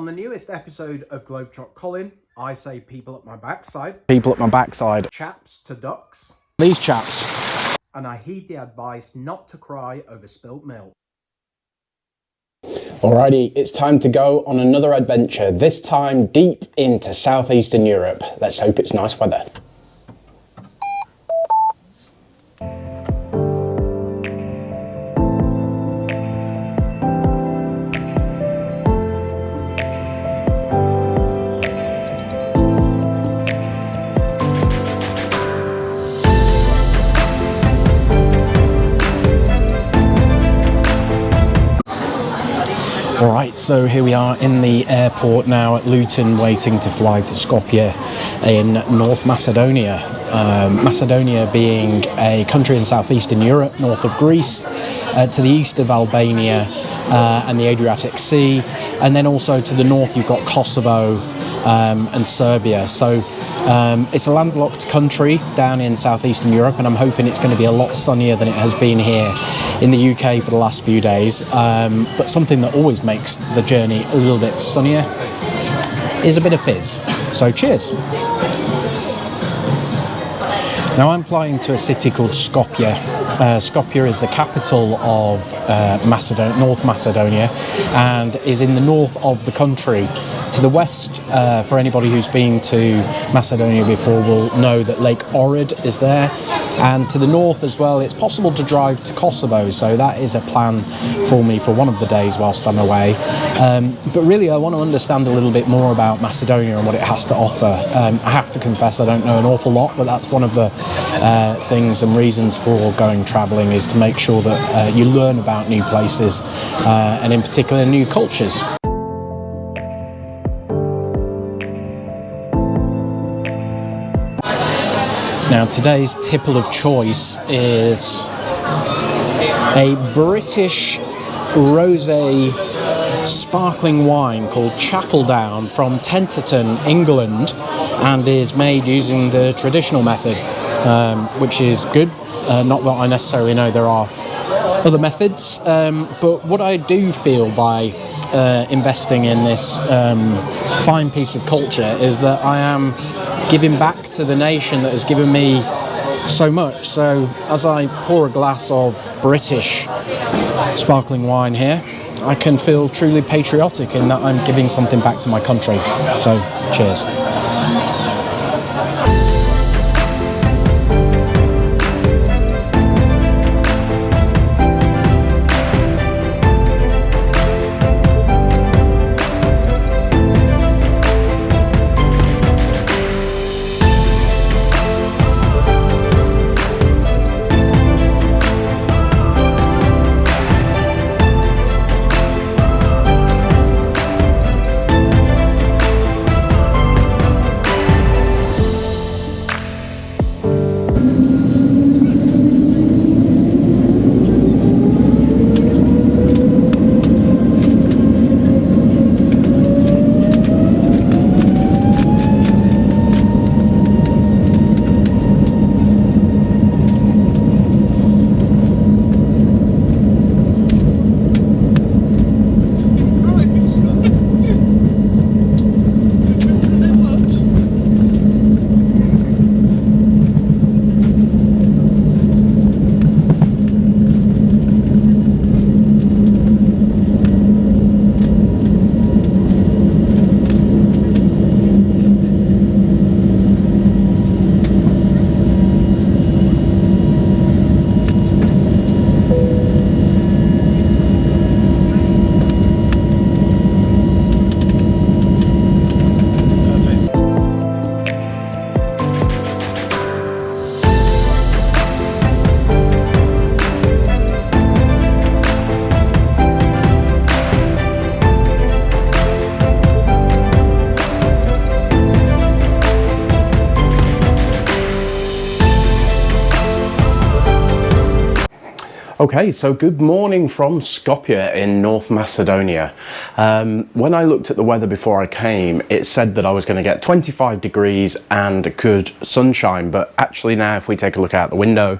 On the newest episode of Globetrot Colin, I say people at my backside. People at my backside. Chaps to ducks. These chaps. And I heed the advice not to cry over spilt milk. Alrighty, it's time to go on another adventure, this time deep into southeastern Europe. Let's hope it's nice weather. Alright, so here we are in the airport now at Luton, waiting to fly to Skopje in North Macedonia. Macedonia being a country in southeastern Europe, north of Greece, to the east of Albania and the Adriatic Sea, and then also to the north you've got Kosovo and Serbia. So it's a landlocked country down in southeastern Europe, and I'm hoping it's going to be a lot sunnier than it has been here in the UK for the last few days. But something that always makes the journey a little bit sunnier is a bit of fizz. So cheers. Now I'm flying to a city called Skopje. Skopje is the capital of North Macedonia, and is in the north of the country. To the west, for anybody who's been to Macedonia before will know that Lake Ohrid is there, and to the north as well it's possible to drive to Kosovo, so that is a plan for me for one of the days whilst I'm away. But really I want to understand a little bit more about Macedonia and what it has to offer. I have to confess I don't know an awful lot, but that's one of the things and reasons for going travelling, is to make sure that you learn about new places and in particular new cultures. Now today's tipple of choice is a British rosé sparkling wine called Chapeldown from Tenterton, England, and is made using the traditional method, which is good. Not that I necessarily know there are other methods, but what I do feel by investing in this fine piece of culture is that I am giving back to the nation that has given me so much. So as I pour a glass of British sparkling wine here, I can feel truly patriotic in that I'm giving something back to my country. So cheers. Okay, so good morning from Skopje in North Macedonia. When I looked at the weather before I came, it said that I was going to get 25 degrees and good sunshine, but actually now if we take a look out the window,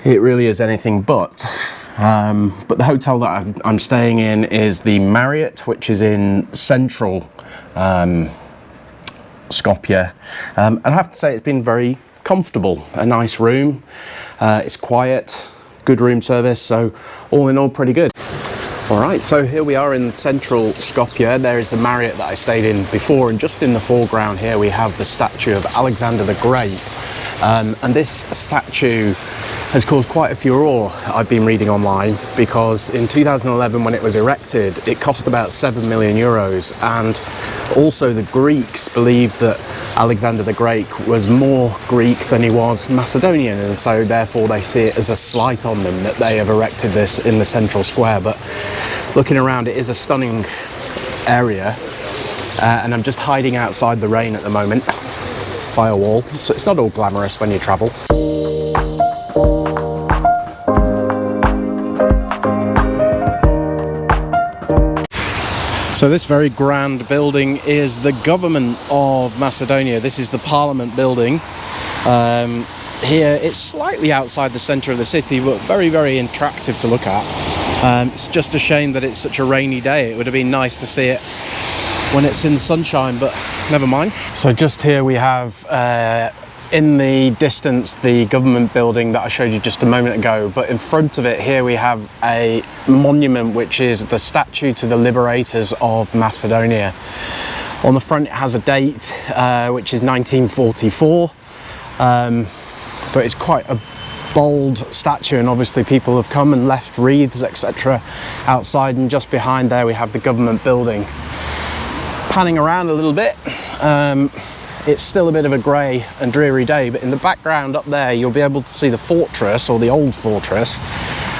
it really is anything but. But the hotel that I'm staying in is the Marriott, which is in central Skopje. And I have to say it's been very comfortable, a nice room, it's quiet, good room service, so all in all pretty good. All right, so here we are in central Skopje. There is the Marriott that I stayed in before, and just in the foreground here we have the statue of Alexander the Great. And this statue has caused quite a furore, I've been reading online, because in 2011 when it was erected it cost about 7 million euros, and also the Greeks believe that Alexander the Great was more Greek than he was Macedonian, and so therefore they see it as a slight on them that they have erected this in the central square. But looking around, it is a stunning area, and I'm just hiding outside the rain at the moment by a wall, so it's not all glamorous when you travel. So this very grand building is the government of Macedonia. This is the Parliament building. Here it's slightly outside the centre of the city, but very, very attractive to look at. It's just a shame that it's such a rainy day. It would have been nice to see it when it's in the sunshine, but never mind. So just here we have in the distance the government building that I showed you just a moment ago, but in front of it here we have a monument which is the statue to the liberators of Macedonia. On the front it has a date which is 1944, but it's quite a bold statue, and obviously people have come and left wreaths etc. outside, and just behind there we have the government building. Panning around a little bit, it's still a bit of a grey and dreary day, but in the background up there you'll be able to see the fortress, or the old fortress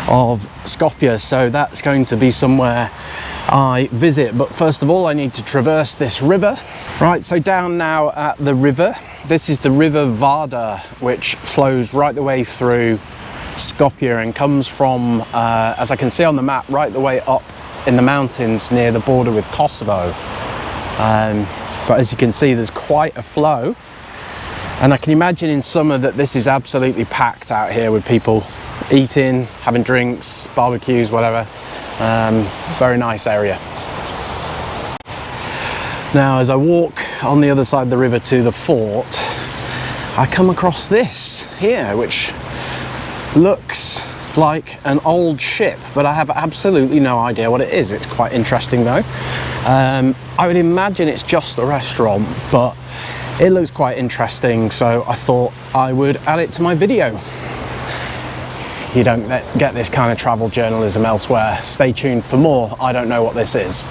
of Skopje, so that's going to be somewhere I visit. But first of all I need to traverse this river. Right, so down now at the river. This is the river Vardar, which flows right the way through Skopje and comes from, as I can see on the map, right the way up in the mountains near the border with Kosovo. But as you can see, there's quite a flow, and I can imagine in summer that this is absolutely packed out here with people eating, having drinks, barbecues, whatever. Very nice area. Now as I walk on the other side of the river to the fort, I come across this here, which looks like an old ship, but I have absolutely no idea what it is. It's quite interesting though. I would imagine it's just a restaurant, but it looks quite interesting, so I thought I would add it to my video. You don't get this kind of travel journalism elsewhere. Stay tuned for more. I don't know what this is.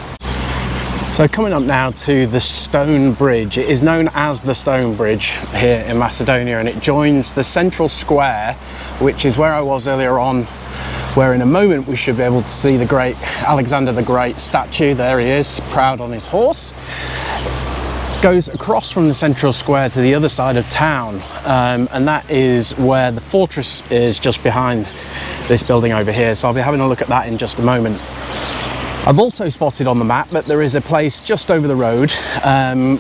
So coming up now to the Stone Bridge. It is known as the Stone Bridge here in Macedonia, and it joins the central square, which is where I was earlier on, where in a moment we should be able to see the great Alexander the Great statue. There he is, proud on his horse. Goes across from the central square to the other side of town, and that is where the fortress is, just behind this building over here. So I'll be having a look at that in just a moment. I've also spotted on the map that there is a place just over the road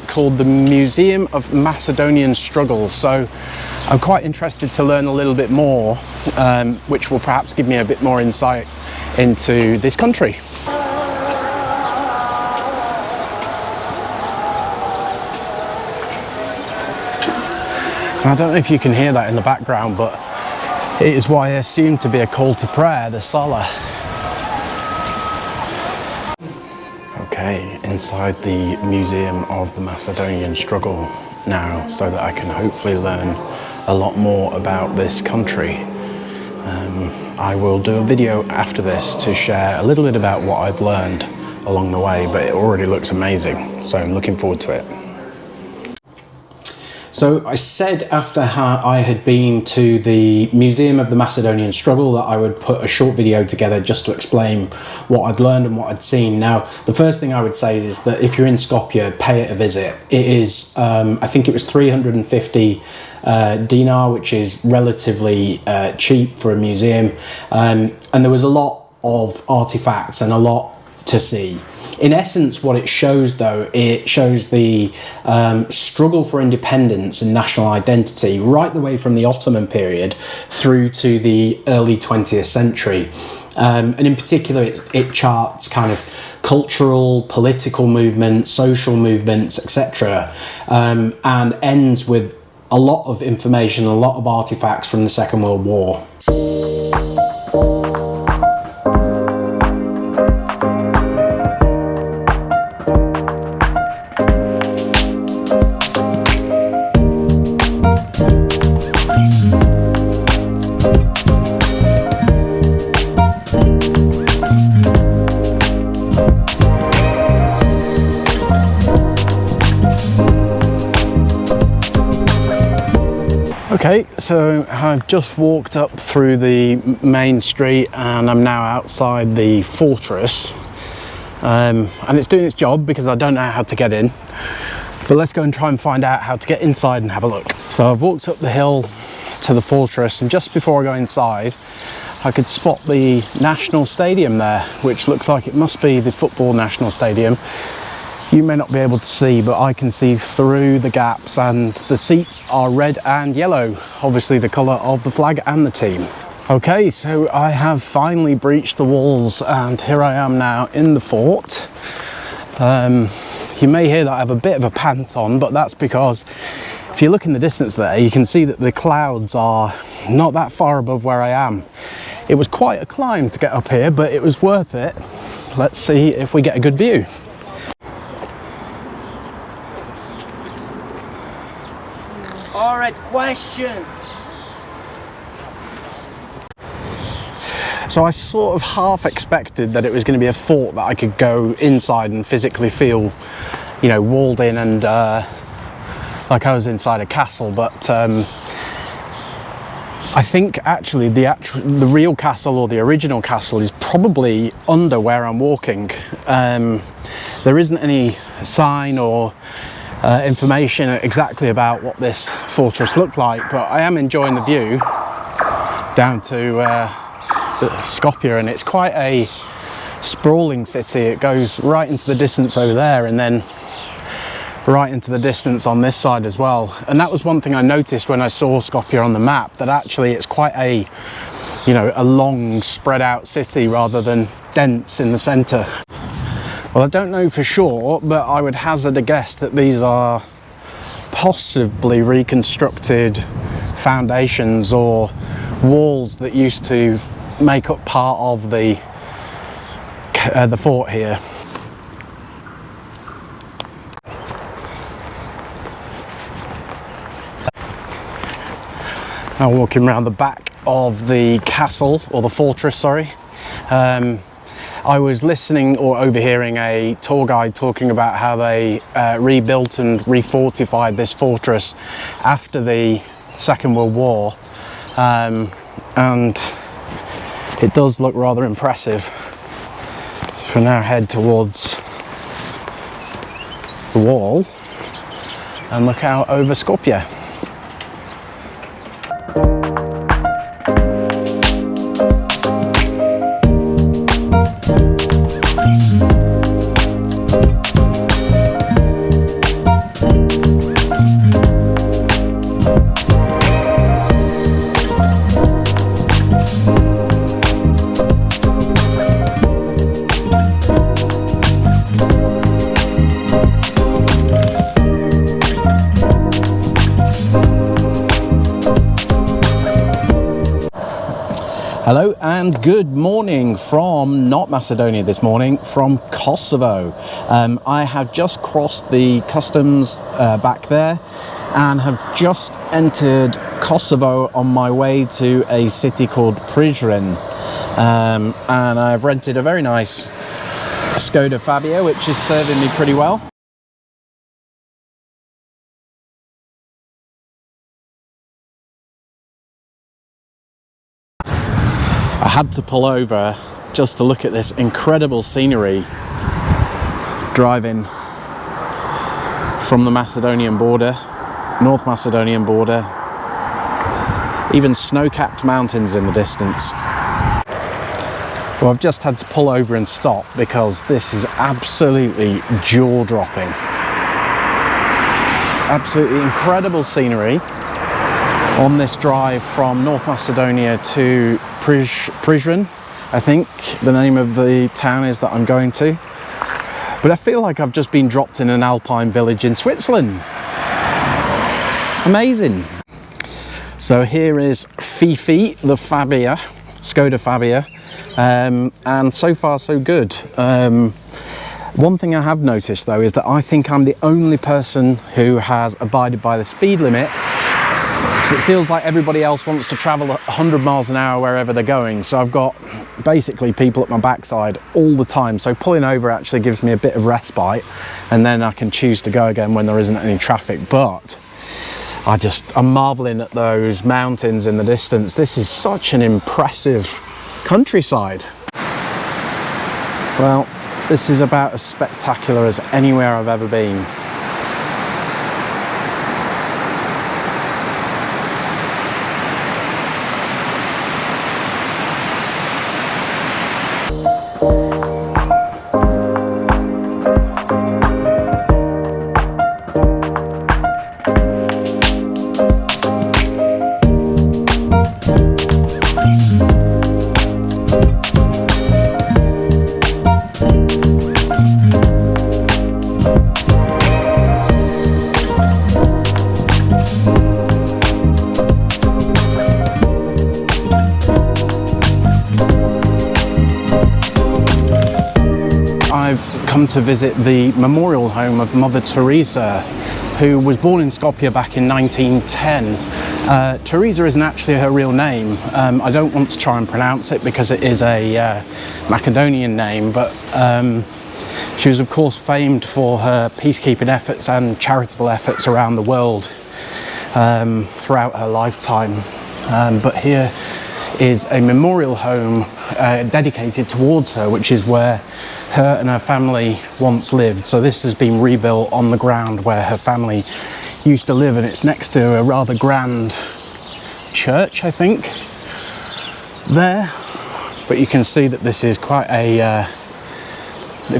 called the Museum of Macedonian Struggle. So I'm quite interested to learn a little bit more, which will perhaps give me a bit more insight into this country. I don't know if you can hear that in the background, but it is what I assume to be a call to prayer, the Salah. Okay, inside the Museum of the Macedonian Struggle now, so that I can hopefully learn a lot more about this country. I will do a video after this to share a little bit about what I've learned along the way, but it already looks amazing, so I'm looking forward to it. So I said after I had been to the Museum of the Macedonian Struggle that I would put a short video together just to explain what I'd learned and what I'd seen. Now, the first thing I would say is that if you're in Skopje, pay it a visit. It is, I think it was 350 dinar, which is relatively cheap for a museum. And there was a lot of artifacts and a lot to see. In essence, what it shows, though, it shows the struggle for independence and national identity right the way from the Ottoman period through to the early 20th century. And in particular, it charts kind of cultural, political movements, social movements, etc., and ends with a lot of information, a lot of artifacts from the Second World War. Okay, so I've just walked up through the main street and I'm now outside the fortress, and it's doing its job because I don't know how to get in, but let's go and try and find out how to get inside and have a look. So I've walked up the hill to the fortress, and just before I go inside I could spot the national stadium there, which looks like it must be the football national stadium. You may not be able to see, but I can see through the gaps, and the seats are red and yellow, obviously the colour of the flag and the team. Okay, so I have finally breached the walls and here I am now in the fort. You may hear that I have a bit of a pant on, but that's because if you look in the distance there, you can see that the clouds are not that far above where I am. It was quite a climb to get up here, but it was worth it. Let's see if we get a good view. All right, questions. So I sort of half expected that it was going to be a fort that I could go inside and physically feel, you know, walled in and like I was inside a castle, but I think actually the real castle, or the original castle, is probably under where I'm walking. There isn't any sign or information exactly about what this fortress looked like, but I am enjoying the view down to Skopje, and it's quite a sprawling city. It goes right into the distance over there and then right into the distance on this side as well. And that was one thing I noticed when I saw Skopje on the map, that actually it's quite a, you know, a long spread out city rather than dense in the centre. Well, I don't know for sure, but I would hazard a guess that these are possibly reconstructed foundations or walls that used to make up part of the fort here. Now walking around the back of the castle, or the fortress, sorry. I was listening or overhearing a tour guide talking about how they rebuilt and refortified this fortress after the Second World War, and it does look rather impressive. So we'll now head towards the wall and look out over Skopje. Hello and good morning from North Macedonia this morning, from Kosovo. I have just crossed the customs back there and have just entered Kosovo on my way to a city called Pristina. And I've rented a very nice Skoda Fabia, which is serving me pretty well. I had to pull over just to look at this incredible scenery driving from the Macedonian border, North Macedonian border, even snow-capped mountains in the distance. Well, I've just had to pull over and stop because this is absolutely jaw-dropping. Absolutely incredible scenery on this drive from North Macedonia to Pristina, I think the name of the town is that I'm going to. But I feel like I've just been dropped in an alpine village in Switzerland. Amazing. So here is Fifi, the Fabia, Skoda Fabia, and so far so good. One thing I have noticed though is that I think I'm the only person who has abided by the speed limit, because it feels like everybody else wants to travel 100 miles an hour wherever they're going. So I've got basically people at my backside all the time, so pulling over actually gives me a bit of respite, and then I can choose to go again when there isn't any traffic. But I'm marveling at those mountains in the distance. This is such an impressive countryside. Well, this is about as spectacular as anywhere I've ever been. To visit the memorial home of Mother Teresa, who was born in Skopje back in 1910. Teresa isn't actually her real name. I don't want to try and pronounce it because it is a Macedonian name, but she was of course famed for her peacekeeping efforts and charitable efforts around the world throughout her lifetime. But here is a memorial home dedicated towards her, which is where her and her family once lived. So this has been rebuilt on the ground where her family used to live, and it's next to a rather grand church, I think, there. But you can see that this is quite a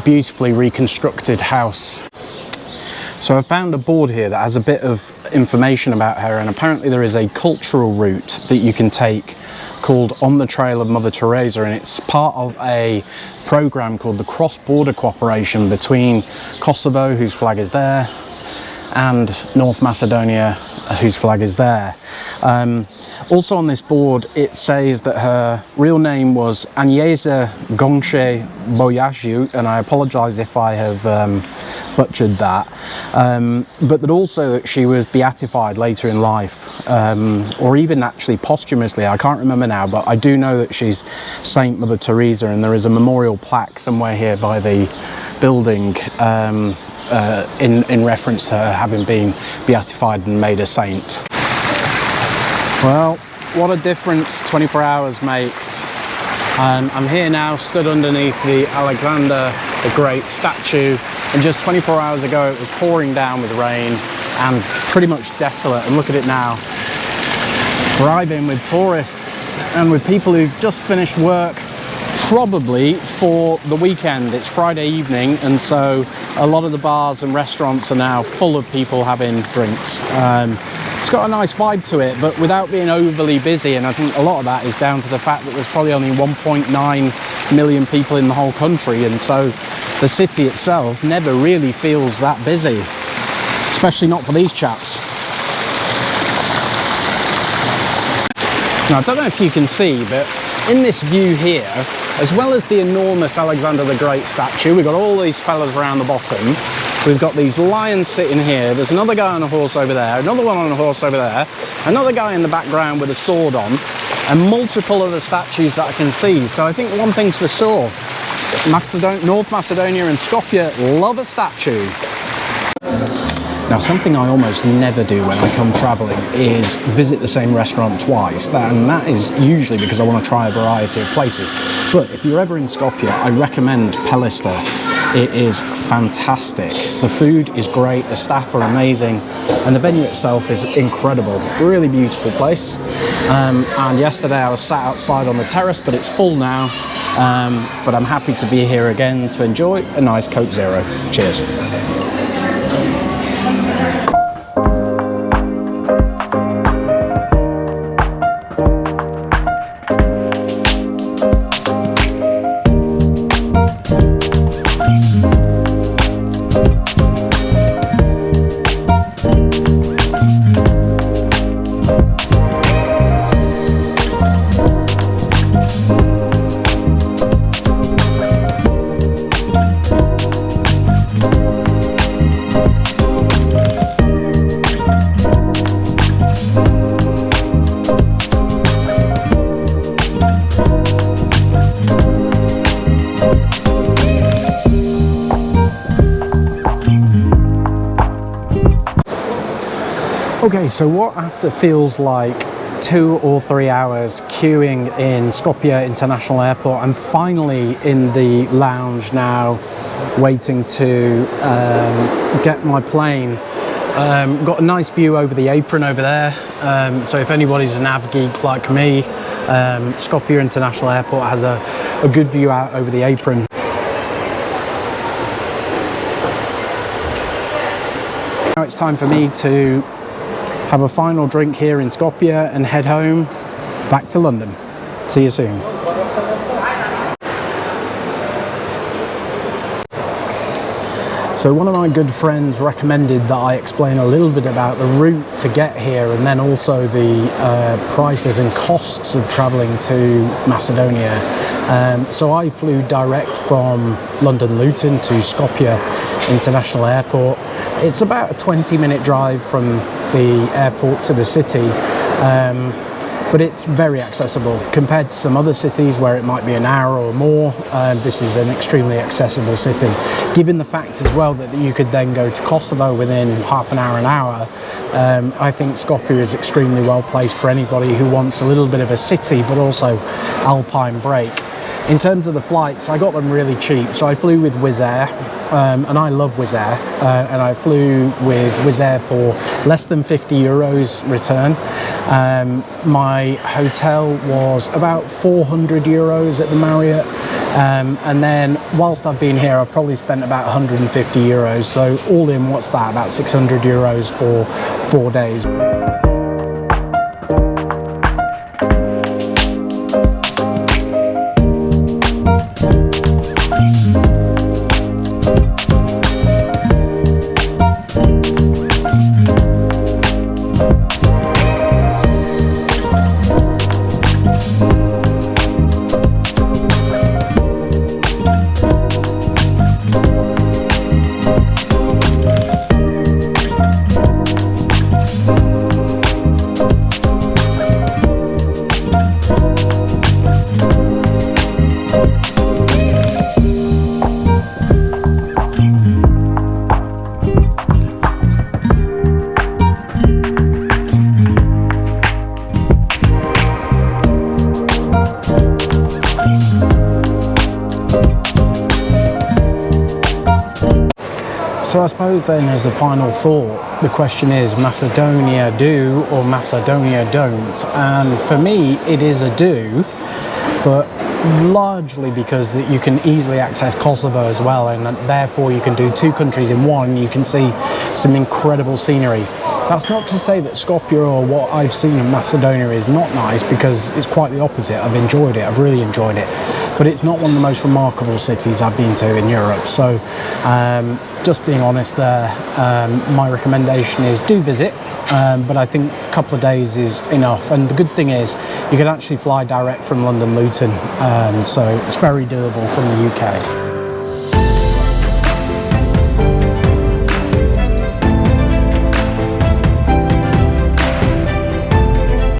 beautifully reconstructed house. So I found a board here that has a bit of information about her, and apparently there is a cultural route that you can take called On the Trail of Mother Teresa, and it's part of a program called the Cross-Border Cooperation between Kosovo, whose flag is there, and North Macedonia, whose flag is there. Also on this board it says that her real name was Agnieszka Gongshe Boyaziu, and I apologise if I have butchered that, but that also that she was beatified later in life, or even actually posthumously, I can't remember now, but I do know that she's Saint Mother Teresa, and there is a memorial plaque somewhere here by the building in reference to her having been beatified and made a saint. Well, what a difference 24 hours makes. I'm here now, stood underneath the Alexander the Great statue, and just 24 hours ago it was pouring down with rain and pretty much desolate, and look at it now. Thriving with tourists and with people who've just finished work, probably for the weekend. It's Friday evening, and so a lot of the bars and restaurants are now full of people having drinks. It's got a nice vibe to it, but without being overly busy, and I think a lot of that is down to the fact that there's probably only 1.9 million people in the whole country, and so the city itself never really feels that busy, especially not for these chaps. Now, I don't know if you can see, but in this view here, as well as the enormous Alexander the Great statue, we've got all these fellas around the bottom. We've got these lions sitting here. There's another guy on a horse over there, another one on a horse over there, another guy in the background with a sword on, and multiple other statues that I can see. So I think one thing's for sure, North Macedonia and Skopje love a statue. Now, something I almost never do when I come travelling is visit the same restaurant twice, and that is usually because I want to try a variety of places. But if you're ever in Skopje, I recommend Pelista. It is fantastic. The food is great, the staff are amazing, and the venue itself is incredible. Really beautiful place. And yesterday I was sat outside on the terrace, but it's full now. But I'm happy to be here again to enjoy a nice Coke Zero. Cheers. Okay, so what after feels like 2 or 3 hours queuing in Skopje International Airport, I'm finally in the lounge now, waiting to get my plane. Got a nice view over the apron over there, so if anybody's a nav geek like me, Skopje International Airport has a good view out over the apron. Now it's time for me to have a final drink here in Skopje and head home back to London. See you soon. So one of my good friends recommended that I explain a little bit about the route to get here, and then also the prices and costs of travelling to Macedonia. So I flew direct from London Luton to Skopje International Airport. It's about a 20-minute drive from the airport to the city, but it's very accessible compared to some other cities where it might be an hour or more. This is an extremely accessible city, given the fact as well that you could then go to Kosovo within half an hour. I think Skopje is extremely well placed for anybody who wants a little bit of a city but also alpine break. In terms of the flights, I got them really cheap. So I flew with Wizz Air, and I love Wizz Air, and I flew with Wizz Air for less than €50 return. My hotel was about €400 at the Marriott, and then whilst I've been here, I've probably spent about €150. So all in, what's that? About €600 for 4 days. So I suppose then, as a final thought, the question is Macedonia do or Macedonia don't? And for me, it is a do, but largely because that you can easily access Kosovo as well, and therefore you can do 2 countries in one. You can see some incredible scenery. That's not to say that Skopje or what I've seen in Macedonia is not nice, because it's quite the opposite. I've enjoyed it, I've really enjoyed it, but it's not one of the most remarkable cities I've been to in Europe. So just being honest there, my recommendation is do visit, but I think a couple of days is enough. And the good thing is you can actually fly direct from London Luton, so it's very doable from the UK.